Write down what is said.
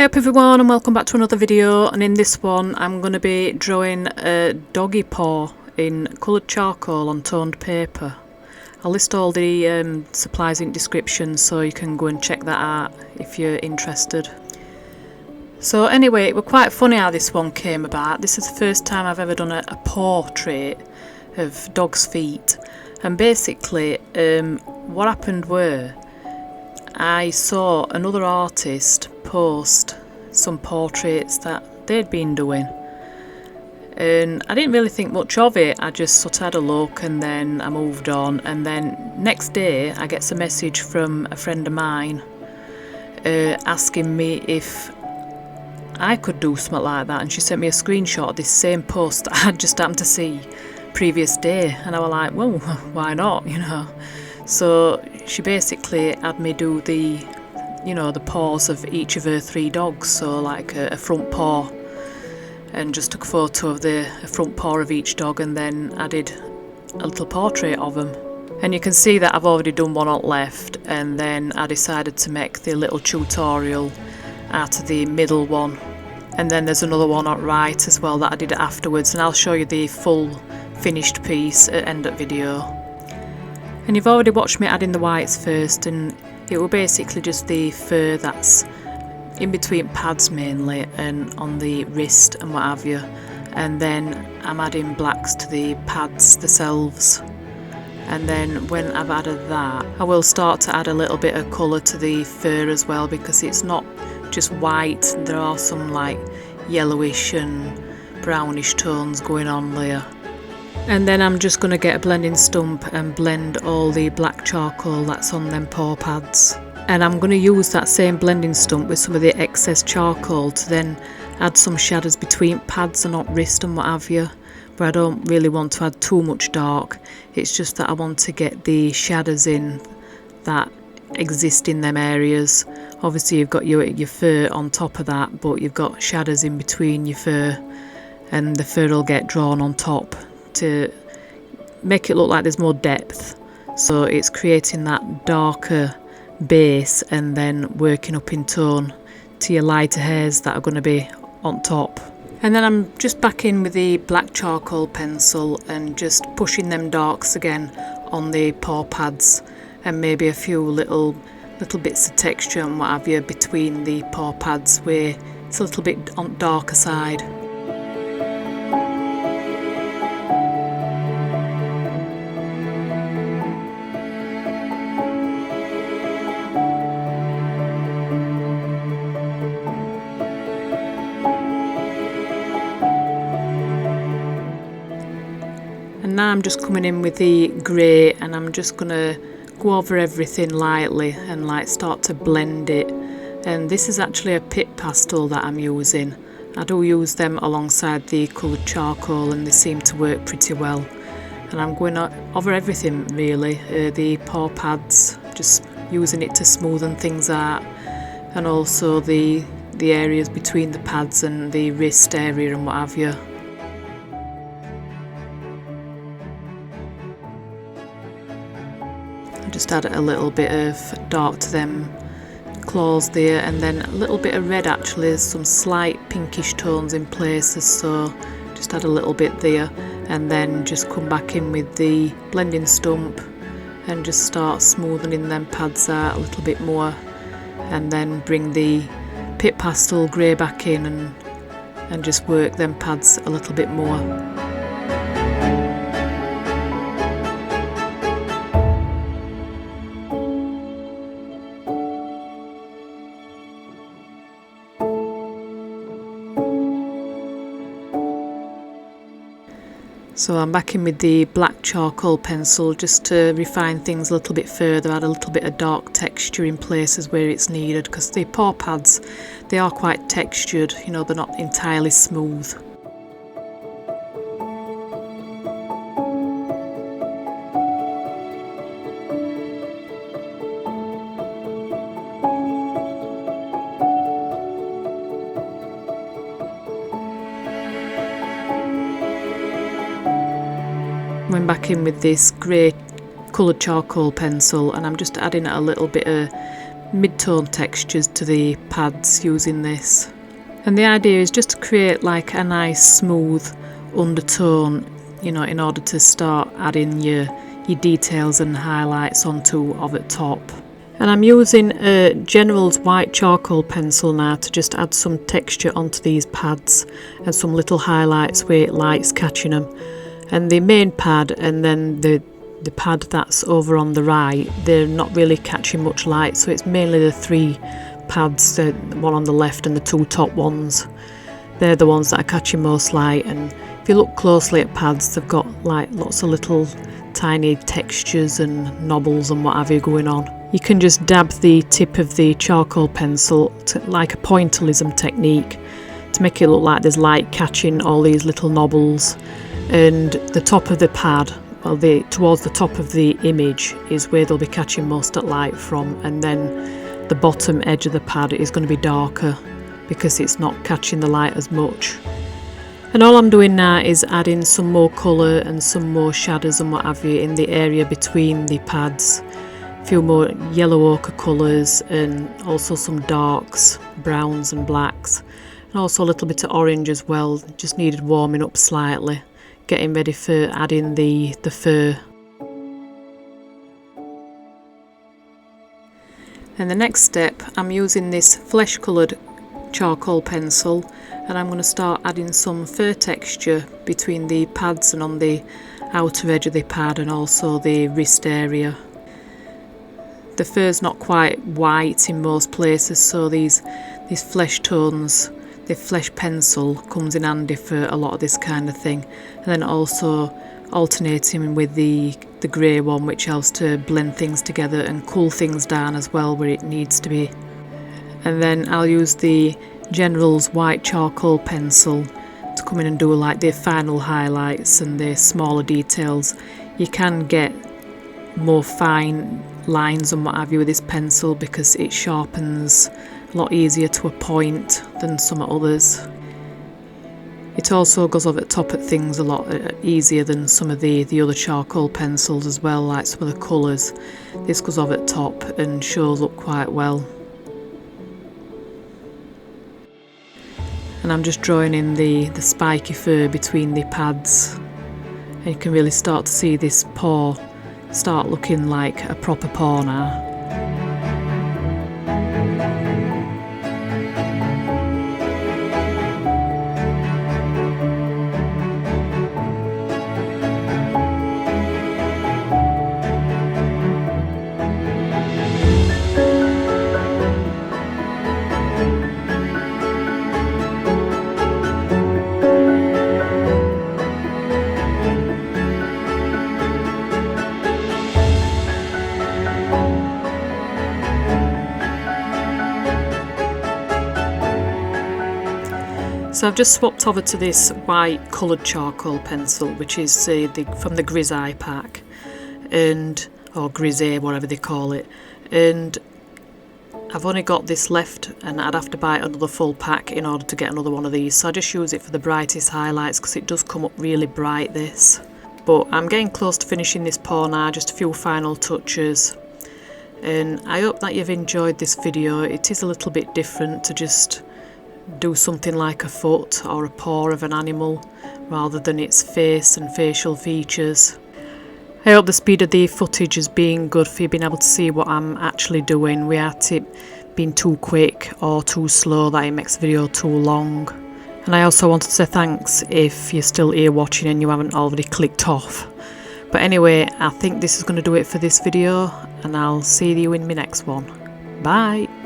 Hey up everyone, and welcome back to another video. And in this one I'm going to be drawing a doggy paw in coloured charcoal on toned paper. I'll list all the supplies in description so you can go and check that out if you're interested. So anyway, it was quite funny how this one came about. This is the first time I've ever done a portrait of dog's feet, and basically what happened were I saw another artist post some portraits that they'd been doing, and I didn't really think much of it. I just sort of had a look and then I moved on, and then next day I get a message from a friend of mine asking me if I could do something like that, and she sent me a screenshot of this same post that I had just happened to see previous day, and I was like, well, why not, you know. So she basically had me do the paws of each of her 3 dogs, so like a front paw, and just took a photo of the front paw of each dog and then added a little portrait of them. And you can see that I've already done one on left, and then I decided to make the little tutorial out of the middle one, and then there's another one on right as well that I did afterwards, and I'll show you the full finished piece at end of video. And you've already watched me adding the whites first, and it will basically just the fur that's in between pads mainly and on the wrist and what have you, and then I'm adding blacks to the pads themselves. And then when I've added that, I will start to add a little bit of colour to the fur as well, because it's not just white, there are some like yellowish and brownish tones going on there. And then I'm just going to get a blending stump and blend all the black charcoal that's on them paw pads. And I'm going to use that same blending stump with some of the excess charcoal to then add some shadows between pads and on wrist and what have you. But I don't really want to add too much dark, it's just that I want to get the shadows in that exist in them areas. Obviously you've got your fur on top of that, but you've got shadows in between your fur, and the fur will get drawn on top to make it look like there's more depth. So it's creating that darker base and then working up in tone to your lighter hairs that are going to be on top. And then I'm just back in with the black charcoal pencil and just pushing them darks again on the paw pads, and maybe a few little bits of texture and what have you between the paw pads where it's a little bit on darker side. And now I'm just coming in with the grey, and I'm just going to go over everything lightly and like start to blend it. And this is actually a pitt pastel that I'm using. I do use them alongside the coloured charcoal and they seem to work pretty well. And I'm going over everything really, the paw pads, just using it to smoothen things out, and also the areas between the pads and the wrist area and what have you. Just add a little bit of dark to them claws there, and then a little bit of red actually. There's some slight pinkish tones in places, so just add a little bit there, and then just come back in with the blending stump and just start smoothing them pads out a little bit more, and then bring the pitt pastel grey back in and just work them pads a little bit more. So I'm back in with the black charcoal pencil just to refine things a little bit further, add a little bit of dark texture in places where it's needed, because the paw pads, they are quite textured, you know, they're not entirely smooth. Went back in with this grey coloured charcoal pencil, and I'm just adding a little bit of mid-tone textures to the pads using this. And the idea is just to create like a nice smooth undertone, you know, in order to start adding your details and highlights onto of at top. And I'm using a General's white charcoal pencil now to just add some texture onto these pads and some little highlights with lights catching them. And the main pad and then the pad that's over on the right, they're not really catching much light, so it's mainly the three pads, the one on the left and the two top ones. They're the ones that are catching most light, and if you look closely at pads, they've got like lots of little tiny textures and knobbles and what have you going on. You can just dab the tip of the charcoal pencil like a pointillism technique to make it look like there's light catching all these little knobbles, and the top of the pad, well, towards the top of the image is where they'll be catching most of light from, and then the bottom edge of the pad is going to be darker because it's not catching the light as much. And all I'm doing now is adding some more colour and some more shadows and what have you in the area between the pads. A few more yellow ochre colours and also some darks, browns and blacks. And also a little bit of orange as well, just needed warming up slightly, getting ready for adding the fur. And the next step, I'm using this flesh coloured charcoal pencil, and I'm going to start adding some fur texture between the pads and on the outer edge of the pad and also the wrist area. The fur's not quite white in most places, so these flesh tones, the flesh pencil comes in handy for a lot of this kind of thing, and then also alternating with the grey one, which helps to blend things together and cool things down as well where it needs to be. And then I'll use the General's white charcoal pencil to come in and do like the final highlights and the smaller details. You can get more fine lines and what have you with this pencil because it sharpens a lot easier to a point than some others. It also goes over the top at things a lot easier than some of the other charcoal pencils as well, like some of the colours. This goes over the top and shows up quite well. And I'm just drawing in the spiky fur between the pads, and you can really start to see this paw start looking like a proper paw now. So I've just swapped over to this white coloured charcoal pencil, which is from the Grisaille pack, or Grisaille, whatever they call it, and I've only got this left and I'd have to buy another full pack in order to get another one of these, so I just use it for the brightest highlights because it does come up really bright, this. But I'm getting close to finishing this paw now, just a few final touches, and I hope that you've enjoyed this video. It is a little bit different to just do something like a foot or a paw of an animal rather than its face and facial features. I hope the speed of the footage has been good for you being able to see what I'm actually doing without it being too quick or too slow that it makes the video too long. And I also wanted to say thanks if you're still here watching and you haven't already clicked off. But anyway, I think this is going to do it for this video, and I'll see you in my next one. Bye!